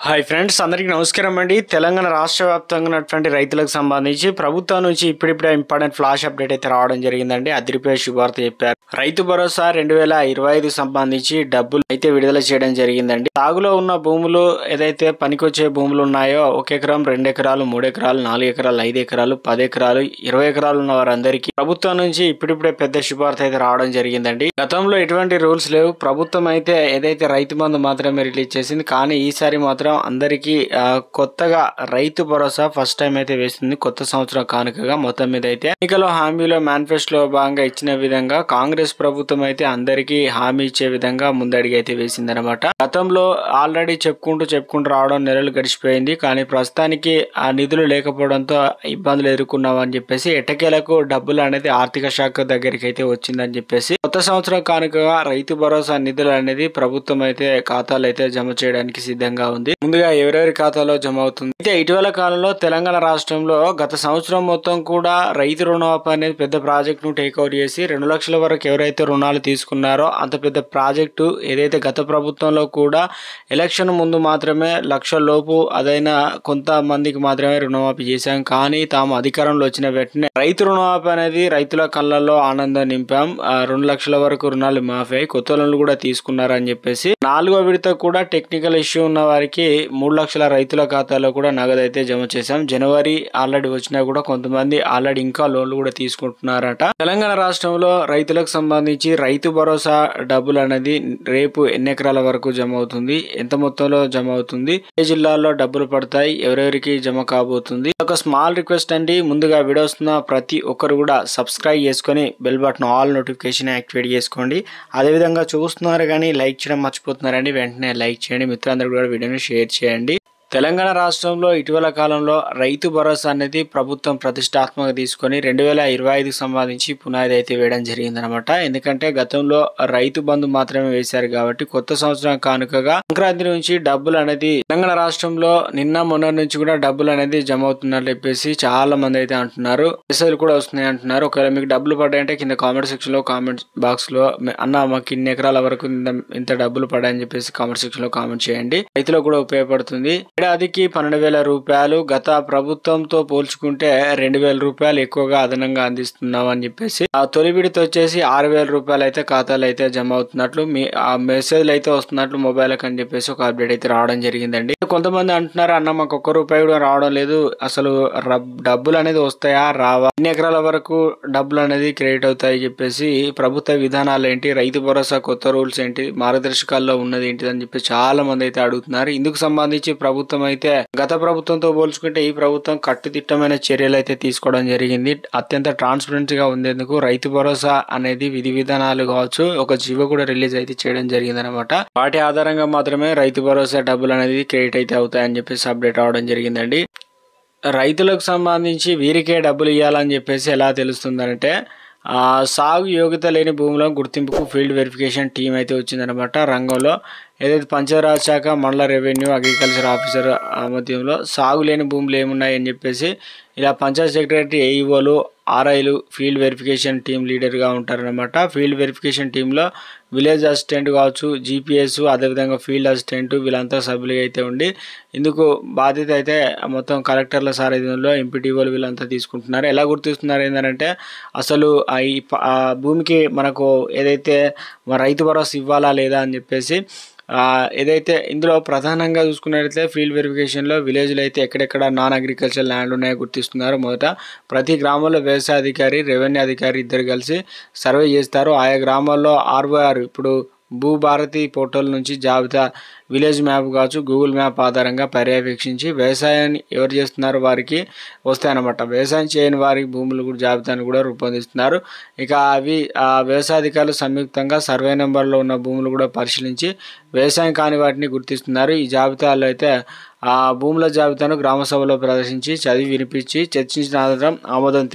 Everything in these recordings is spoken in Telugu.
హాయ్ ఫ్రెండ్స్, అందరికీ నమస్కారం అండి. తెలంగాణ రాష్ట్ర వ్యాప్తంగా ఉన్నటువంటి రైతులకు సంబంధించి ప్రభుత్వం నుంచి ఇప్పుడిప్పుడే ఇంపార్టెంట్ ఫ్లాష్ అప్డేట్ అయితే రావడం జరిగిందండి. అదిరిపోయే శుభార్త చెప్పారు. రైతు భరోసా 2025 సంబంధించి డబ్బులు అయితే విడుదల చేయడం జరిగిందండి. సాగులో ఉన్న భూములు ఏదైతే పనికొచ్చే భూములు ఉన్నాయో 1 ఎకరం, 2 ఎకరాలు, 3 ఎకరాలు, 4 ఎకరాలు, 5 ఎకరాలు, 10 ఎకరాలు, 20 ఎకరాలు ఉన్న వారందరికీ ప్రభుత్వం నుంచి ఇప్పుడిప్పుడే పెద్ద శుభార్త అయితే రావడం జరిగిందండి. గతంలో ఎటువంటి రూల్స్ లేవు. ప్రభుత్వం అయితే ఏదైతే రైతు బంధు మాత్రమే రిలీజ్ చేసింది, కానీ ఈసారి మాత్రం అందరికీ కొత్తగా రైతు భరోసా ఫస్ట్ టైం అయితే వేస్తుంది. కొత్త సంవత్సరం కానుకగా మొత్తం మీద అయితే ఎన్నికల హామీలో మేనిఫెస్టోలో భాగంగా ఇచ్చిన విధంగా కాంగ్రెస్ ప్రభుత్వం అయితే అందరికీ హామీ ఇచ్చే విధంగా ముందడిగి అయితే వేసింది అనమాట. గతంలో ఆల్రెడీ చెప్పుకుంటూ రావడం నెలలు గడిచిపోయింది, కానీ ప్రస్తుతానికి ఆ నిధులు లేకపోవడంతో ఇబ్బందులు ఎదుర్కొన్నామని చెప్పేసి ఎట్టకేలకు డబ్బులు అనేది ఆర్థిక శాఖ దగ్గరికి అయితే వచ్చిందని చెప్పేసి కొత్త సంవత్సరం కానుకగా రైతు భరోసా నిధులు అనేది ప్రభుత్వం అయితే ఖాతాలు అయితే జమ చేయడానికి సిద్ధంగా ఉంది. ముందుగా ఎవరెవరి ఖాతాలో జమ అవుతుంది అయితే ఇటీవల కాలంలో తెలంగాణ రాష్ట్రంలో గత సంవత్సరం మొత్తం కూడా రైతు రుణమాఫీ అనేది పెద్ద ప్రాజెక్ట్ ను టేక్ ఓవర్ చేసి 2 లక్షల వరకు ఎవరైతే రుణాలు తీసుకున్నారో అంత పెద్ద ప్రాజెక్టు ఏదైతే గత ప్రభుత్వంలో కూడా ఎలక్షన్ ముందు మాత్రమే 1 లక్షల లోపు అదైనా కొంతమందికి మాత్రమే రుణమాఫీ చేశాం, కానీ తాము అధికారంలో వచ్చిన వెంటనే రైతు రుణమాఫీ అనేది రైతుల కళ్ళల్లో ఆనందం నింపాం. 2 లక్షల వరకు రుణాలు మాఫీ అయి కొత్త లోన్లు కూడా తీసుకున్నారని చెప్పేసి 4వ విడత కూడా టెక్నికల్ ఇష్యూ ఉన్న వారికి 3 లక్షల రైతుల ఖాతాలో కూడా నగదు అయితే జమ చేశాం. జనవరి ఆల్రెడీ వచ్చినా కూడా కొంతమంది ఆల్రెడీ ఇంకా లోన్లు కూడా తీసుకుంటున్నారట. తెలంగాణ రాష్ట్రంలో రైతులకు సంబంధించి రైతు భరోసా డబ్బులు అనేది రేపు ఎన్ని ఎకరాల వరకు జమ అవుతుంది, ఎంత మొత్తంలో జమ అవుతుంది, ఏ జిల్లాల్లో డబ్బులు పడతాయి, ఎవరెవరికి జమ కాబోతుంది. ఒక స్మాల్ రిక్వెస్ట్ అండి, ముందుగా వీడియో వస్తున్న ప్రతి ఒక్కరు కూడా సబ్స్క్రైబ్ చేసుకొని bell button all notification activate చేసుకోండి. అదేవిధంగా చూస్తున్నారు కానీ లైక్ చేయడం మర్చిపోతున్నారండి, వెంటనే లైక్ చేయండి. మిత్రులందరూ కూడా వీడియోని షేర్ చేయండి. తెలంగాణ రాష్ట్రంలో ఇటీవల కాలంలో రైతు భరోసా అనేది ప్రభుత్వం ప్రతిష్టాత్మక తీసుకొని 2025 సంబంధించి పునాది అయితే వేయడం జరిగిందనమాట. ఎందుకంటే గతంలో రైతు బంధు మాత్రమే వేశారు కాబట్టి కొత్త సంవత్సరం కానుకగా సంక్రాంతి నుంచి డబ్బులు అనేది తెలంగాణ రాష్ట్రంలో నిన్న మొన్న నుంచి కూడా డబ్బులు అనేది జమ అవుతున్నట్లు చెప్పేసి చాలా మంది అయితే అంటున్నారు. మెసేజ్లు కూడా వస్తున్నాయి అంటున్నారు. ఒకవేళ మీకు డబ్బులు పడ్డాయంటే కింద కామెంట్ సెక్షన్ లో కామెంట్ బాక్స్ లో అన్న మాకు ఇన్ని ఎకరాల వరకు ఇంత డబ్బులు పడ్డాయని చెప్పేసి కామెంట్ సెక్షన్ లో కామెంట్ చేయండి. రైతులకు కూడా ఉపయోగపడుతుంది. ఏడాదికి 12,000 రూపాయలు, గత ప్రభుత్వంతో పోల్చుకుంటే 2,000 రూపాయలు ఎక్కువగా అదనంగా అందిస్తున్నాం అని చెప్పేసి ఆ తొలి విడత వచ్చేసి 6,000 రూపాయలు అయితే ఖాతాలు అయితే జమ అవుతున్నట్లు ఆ మెసేజ్లు అయితే వస్తున్నట్లు మొబైల్ అని చెప్పేసి ఒక అప్డేట్ అయితే రావడం జరిగిందండి. కొంతమంది అంటున్నారు, అన్న మాకు 1 రూపాయి కూడా రావడం లేదు, అసలు డబ్బులు అనేది వస్తాయా రావా, ఎన్ని ఎకరాల వరకు డబ్బులు అనేది క్రెడిట్ అవుతాయి చెప్పేసి ప్రభుత్వ విధానాలు ఏంటి, రైతు భరోసా కొత్త రూల్స్ ఏంటి, మార్గదర్శకాల్లో ఉన్నది ఏంటి అని చెప్పి చాలా మంది అయితే అడుగుతున్నారు. ఇందుకు సంబంధించి ప్రభుత్వం అయితే గత ప్రభుత్వంతో పోల్చుకుంటే ఈ ప్రభుత్వం కట్టుదిట్టమైన చర్యలు అయితే తీసుకోవడం జరిగింది. అత్యంత ట్రాన్స్పరెన్సీగా ఉండేందుకు రైతు భరోసా అనేది విధి విధానాలు కావచ్చు ఒక జీవో కూడా రిలీజ్ అయితే చేయడం జరిగింది అనమాట. వాటి ఆధారంగా మాత్రమే రైతు భరోసా డబ్బులు అనేది క్రెడిట్ అయితే అవుతాయని చెప్పేసి అప్డేట్ అవడం జరిగిందండి. రైతులకు సంబంధించి వీరికే డబ్బులు ఇవ్వాలని చెప్పేసి ఎలా తెలుస్తుందంటే సాగు యోగ్యత లేని భూములను గుర్తింపుకు ఫీల్డ్ వెరిఫికేషన్ టీం అయితే వచ్చిందనమాట. రంగంలో ఏదైతే పంచాయతీరాజ్ శాఖ, మండల రెవెన్యూ, అగ్రికల్చర్ ఆఫీసర్ మధ్యంలో సాగు లేని భూములు ఏమున్నాయని చెప్పేసి ఇలా పంచాయత్ సెక్రటరీ, ఏఈఓలు, ఆర్ఐలు ఫీల్డ్ వెరిఫికేషన్ టీం లీడర్గా ఉంటారనమాట. ఫీల్డ్ వెరిఫికేషన్ టీంలో విలేజ్ అసిస్టెంట్ కావచ్చు, జీపీఎస్, అదేవిధంగా ఫీల్డ్ అసిస్టెంట్ వీళ్ళంతా సభ్యులుగా అయితే ఉండి ఇందుకు బాధ్యత అయితే మొత్తం కలెక్టర్ల సారథ్యంలో ఎంపీటీఓలు వీళ్ళంతా తీసుకుంటున్నారు. ఎలా గుర్తిస్తున్నారు ఏంటంటే అసలు ఈ భూమికి మనకు ఏదైతే రైతు భరోసా ఇవ్వాలా లేదా అని చెప్పేసి ఏదైతే ఇందులో ప్రధానంగా చూసుకున్నట్లయితే ఫీల్డ్ వెరిఫికేషన్లో విలేజ్లో అయితే ఎక్కడెక్కడ నాన్ అగ్రికల్చర్ ల్యాండ్ ఉన్నాయో గుర్తిస్తున్నారు. మొదట ప్రతి గ్రామంలో వ్యవసాయ అధికారి, రెవెన్యూ అధికారి ఇద్దరు కలిసి సర్వే చేస్తారు. ఆయా గ్రామాల్లో ROR ఇప్పుడు భూభారతి పోర్టల్ నుంచి జాబితా విలేజ్ మ్యాప్ కావచ్చు, గూగుల్ మ్యాప్ ఆధారంగా పర్యవేక్షించి వ్యవసాయాన్ని ఎవరు చేస్తున్నారో వారికి వస్తాయన్నమాట. వ్యవసాయం చేయని వారి భూములు కూడా జాబితాను కూడా రూపొందిస్తున్నారు. ఇక అవి వ్యవసాయ అధికారులు సంయుక్తంగా సర్వే నెంబర్లో ఉన్న భూములు కూడా పరిశీలించి వ్యవసాయం కాని వాటిని గుర్తిస్తున్నారు. ఈ జాబితాలో అయితే ఆ భూముల జాబితాను గ్రామ సభలో ప్రదర్శించి చదివి వినిపించి చర్చించిన అనంతరం ఆమోదం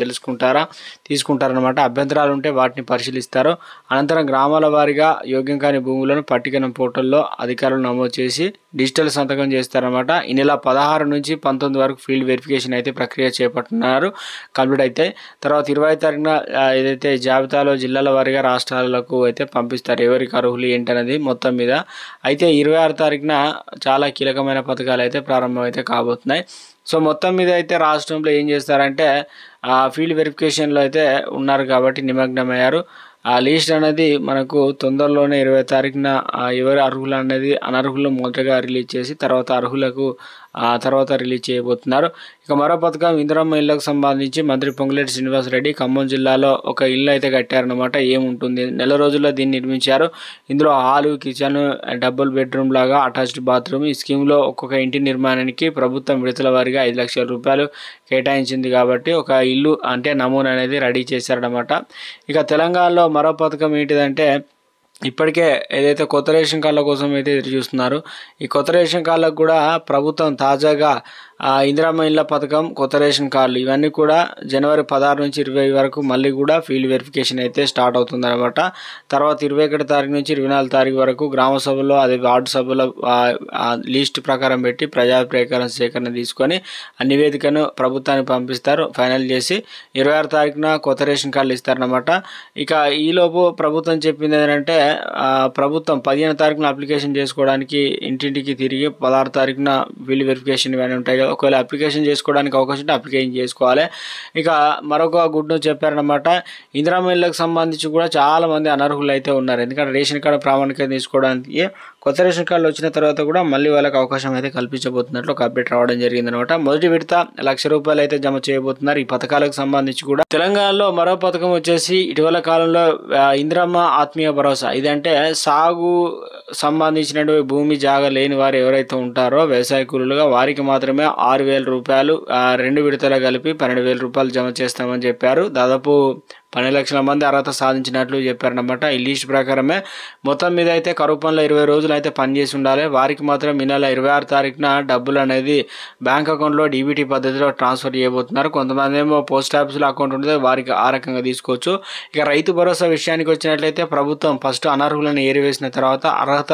తీసుకుంటారనమాట. అభ్యంతరాలు ఉంటే వాటిని పరిశీలిస్తారు. అనంతరం గ్రామాల వారీగా యోగ్యం కాని భూములను పట్టికన పోర్టల్లో అధికారులు నమోదు నమోదు చేసి డిజిటల్ సంతకం చేస్తారన్నమాట. ఈ నెల 16 నుంచి 19 వరకు ఫీల్డ్ వెరిఫికేషన్ అయితే ప్రక్రియ చేపడుతున్నారు. కంప్లీట్ అయితే తర్వాత 20 తారీఖున ఏదైతే జాబితాలో జిల్లాల వారీగా రాష్ట్రాలకు అయితే పంపిస్తారు ఎవరికి అర్హులు ఏంటనేది మొత్తం మీద. అయితే 26 తారీఖున చాలా కీలకమైన పథకాలు అయితే ప్రారంభం అయితే కాబోతున్నాయి. సో మొత్తం మీద అయితే రాష్ట్రంలో ఏం చేస్తారంటే ఫీల్డ్ వెరిఫికేషన్లో అయితే ఉన్నారు కాబట్టి నిమగ్నమయ్యారు. ఆ లిస్ట్ అనేది మనకు తొందరలోనే 20 తారీఖున ఎవరు అర్హులు అనేది అనర్హులు మొదటగా రిలీజ్ చేసి తర్వాత అర్హులకు తర్వాత రిలీజ్ చేయబోతున్నారు. ఇక మరో పథకం ఇందిరమ్మ ఇళ్లకు సంబంధించి మంత్రి పొంగులేటి శ్రీనివాసరెడ్డి ఖమ్మం జిల్లాలో ఒక ఇల్లు అయితే కట్టారనమాట. ఏముంటుంది, నెల రోజుల్లో దీన్ని నిర్మించారు. ఇందులో హాలు, కిచెన్, డబుల్ బెడ్రూమ్ లాగా అటాచ్డ్ బాత్రూమ్. ఈ స్కీమ్లో ఒక్కొక్క ఇంటి నిర్మాణానికి ప్రభుత్వం విడతల వారీగా 5 లక్షల రూపాయలు కేటాయించింది కాబట్టి ఒక ఇల్లు అంటే నమూనా అనేది రెడీ చేశారనమాట. ఇక తెలంగాణలో మరో పథకం ఏంటిదంటే ఇప్పటికే ఏదైతే కొత్త రేషన్ కార్డుల కోసం అయితే ఎదురు చూస్తున్నారు. ఈ కొత్త రేషన్ కార్డులకు కూడా ప్రభుత్వం తాజాగా ఇందిరమ్మ ఇళ్ల పథకం, కొత్త రేషన్ కార్డులు ఇవన్నీ కూడా జనవరి 16 నుంచి 20 వరకు మళ్ళీ కూడా ఫీల్డ్ వెరిఫికేషన్ అయితే స్టార్ట్ అవుతుందన్నమాట. తర్వాత 21 తారీఖు నుంచి 24 తారీఖు వరకు గ్రామ సభలో అదే వార్డు సభలో లిస్ట్ ప్రకారం పెట్టి ప్రజాభిప్రాయ సేకరణ తీసుకొని ఆ నివేదికను ప్రభుత్వానికి పంపిస్తారు. ఫైనల్ చేసి 26 తారీఖున కొత్త రేషన్ కార్డులు ఇస్తారన్నమాట. ఇక ఈలోపు ప్రభుత్వం చెప్పింది ఏంటంటే ప్రభుత్వం 15 తారీఖున అప్లికేషన్ చేసుకోవడానికి ఇంటింటికి తిరిగి 16 తారీఖున ఫీల్డ్ వెరిఫికేషన్ ఇవన్నీ ఉంటాయి కదా. ఒకవేళ అప్లికేషన్ చేసుకోవడానికి అవకాశం ఉంటే అప్లికేషన్ చేసుకోవాలి. ఇక మరొక గుడ్ న్యూస్ చెప్పారనమాట. ఇందిరమ్మ ఇళ్లకు సంబంధించి కూడా చాలా మంది అనర్హులు అయితే ఉన్నారు. ఎందుకంటే రేషన్ కార్డు ప్రామాణికత తీసుకోవడానికి కొత్త రేషన్ కార్డులు వచ్చిన తర్వాత కూడా మళ్ళీ వాళ్ళకి అవకాశం అయితే కల్పించబోతున్నట్లు ఒక అప్డేట్ రావడం జరిగిందనమాట. మొదటి విడత ₹1,00,000 అయితే జమ చేయబోతున్నారు. ఈ పథకాలకు సంబంధించి కూడా తెలంగాణలో మరో పథకం వచ్చేసి ఇటీవల కాలంలో ఇందిరమ్మ ఆత్మీయ భరోసా. ఇదంటే సాగు సంబంధించినటువంటి భూమి జాగా లేని వారు ఎవరైతే ఉంటారో వ్యవసాయ కూలీలుగా వారికి మాత్రమే ₹6,000 2 విడతలు కలిపి ₹12,000 జమ చేస్తామని చెప్పారు. దాదాపు 12 లక్షల మంది అర్హత సాధించినట్లు చెప్పారనమాట. ఈ లిస్ట్ ప్రకారమే మొత్తం మీద అయితే కరువు పనులు 20 రోజులు అయితే పనిచేసి ఉండాలి. వారికి మాత్రం ఈ నెల 26 తారీఖున డబ్బులు అనేది బ్యాంక్ అకౌంట్లో డీబీటీ పద్ధతిలో ట్రాన్స్ఫర్ చేయబోతున్నారు. కొంతమంది ఏమో పోస్ట్ ఆఫీస్లో అకౌంట్ ఉంటుంది, వారికి ఆ రకంగా తీసుకోవచ్చు. ఇక రైతు భరోసా విషయానికి వచ్చినట్లయితే ప్రభుత్వం ఫస్ట్ అనర్హులను ఏరివేసిన తర్వాత అర్హత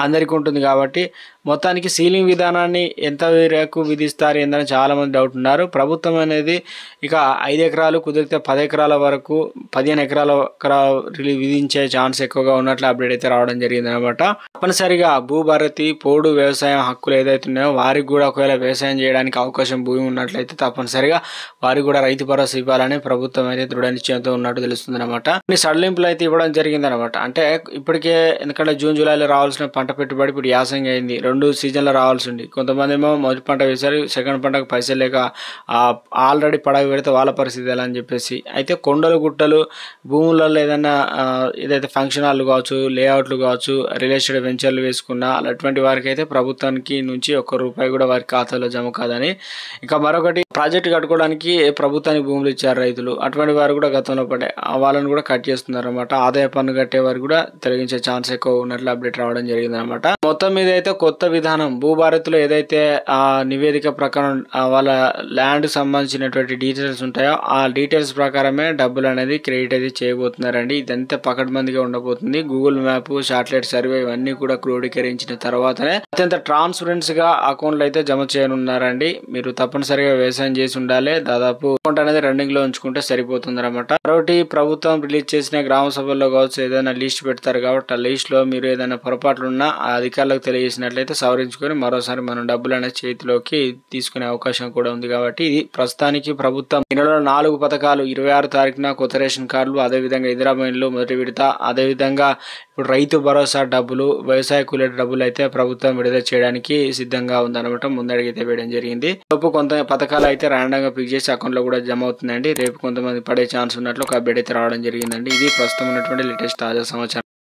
అందరికీ ఉంటుంది కాబట్టి మొత్తానికి సీలింగ్ విధానాన్ని ఎంత మేరకు విధిస్తారు ఏందని చాలామంది డౌట్ ఉన్నారు. ప్రభుత్వం అనేది ఇక 5 ఎకరాలు కుదిరితే 10 ఎకరాల వరకు 15 ఎకరాల విధించే ఛాన్స్ ఎక్కువగా ఉన్నట్లు అప్డేట్ అయితే రావడం జరిగింది అనమాట. తప్పనిసరిగా భూభారతి పోడు వ్యవసాయం హక్కులు ఏదైతే ఉన్నాయో వారికి కూడా ఒకవేళ వ్యవసాయం చేయడానికి అవకాశం భూమి ఉన్నట్లయితే తప్పనిసరిగా వారికి కూడా రైతు భరోసా ఇవ్వాలని ప్రభుత్వం అయితే దృఢ నిశ్చయంతో ఉన్నట్టు తెలుస్తుంది అనమాట. కొన్ని సడలింపులు అయితే ఇవ్వడం జరిగింది అనమాట. అంటే ఇప్పటికే ఎందుకంటే జూన్ జూలైలో రావాల్సిన పంట పెట్టుబడి ఇప్పుడు యాసంగి అయింది, 2 సీజన్లో రావాల్సి ఉంది. కొంతమంది ఏమో మొదటి పంట వేశారు, సెకండ్ పంటకు పైసలు లేక ఆల్రెడీ పడవ పెడితే వాళ్ళ పరిస్థితి ఎలా అని చెప్పేసి. అయితే కొండలు గుట్టలు భూములలో ఏదైతే ఫంక్షన్ హాల్ కావచ్చు, లేఅవుట్లు కావచ్చు, రియల్ ఎస్టేట్ వెంచర్లు వేసుకున్నా అటువంటి వారికి అయితే ప్రభుత్వానికి నుంచి ₹1 కూడా వారి ఖాతాలో జమ కాదని. ఇంకా మరొకటి ప్రాజెక్టు కట్టుకోవడానికి ప్రభుత్వానికి భూములు ఇచ్చారు రైతులు, అటువంటి వారు కూడా గతంలో పడే వాళ్ళని కూడా కట్ చేస్తున్నారు అనమాట. ఆదాయ పన్ను కట్టే వారు కూడా తొలగించే ఛాన్స్ ఎక్కువ ఉన్నట్లు అప్డేట్ రావడం జరిగింది అనమాట. మొత్తం మీద అయితే కొత్త విధానం భూభారతిలో ఏదైతే నివేదిక ప్రకారం వాళ్ళ ల్యాండ్ సంబంధించినటువంటి డీటెయిల్స్ ఉంటాయో ఆ డీటెయిల్స్ ప్రకారమే డబ్బులు అనేది క్రెడిట్ అయితే చేయబోతున్నారండి. ఇదంతా పకడ్బందీగా ఉండబోతుంది. గూగుల్ మ్యాప్, శాటిలైట్ సర్వే ఇవన్నీ కూడా క్రోడీకరించిన తర్వాతనే అత్యంత ట్రాన్స్పరెన్స్ గా అకౌంట్లు అయితే జమ చేయనున్నారండి. మీరు తప్పనిసరిగా వ్యవసాయం చేసి ఉండాలి. దాదాపు అకౌంట్ అనేది రన్నింగ్ లో ఉంచుకుంటే సరిపోతుంది అనమాట. మరొకటి ప్రభుత్వం రిలీజ్ చేసిన గ్రామ సభల్లో కావచ్చు ఏదైనా లిస్ట్ పెడతారు కాబట్టి ఆ లిస్ట్ లో మీరు ఏదైనా పొరపాట్లు ఉన్నా ఆ అధికారులకు తెలియజేసినట్లయితే సవరించుకొని మరోసారి మనం డబ్బులు అనేది చేతిలోకి తీసుకునే అవకాశం కూడా ఉంది. కాబట్టి ఇది ప్రస్తుతానికి ప్రభుత్వం ఈ నెలలో 4 పథకాలు 26 తారీఖున కొత్త రేషన్ కార్డులు, అదేవిధంగా ఇందిరమ్మ ఇళ్లు మొదటి విడత, అదేవిధంగా ఇప్పుడు రైతు భరోసా డబ్బులు, వ్యవసాయ కూలీల డబ్బులు అయితే ప్రభుత్వం విడుదల చేయడానికి సిద్ధంగా ఉందన్నమాట. ముందడుగైతే వేయడం జరిగింది. రేపు కొంత పథకాలు అయితే ర్యాండమ్ గా పిక్ చేసి అకౌంట్ లో కూడా జమ అవుతుందండి. రేపు కొంతమంది పడే ఛాన్స్ ఉన్నట్లు ఒక అప్డేట్ అయితే రావడం జరిగిందండి. ఇది ప్రస్తుతం ఉన్నటువంటి లేటెస్ట్ తాజా సమాచారం.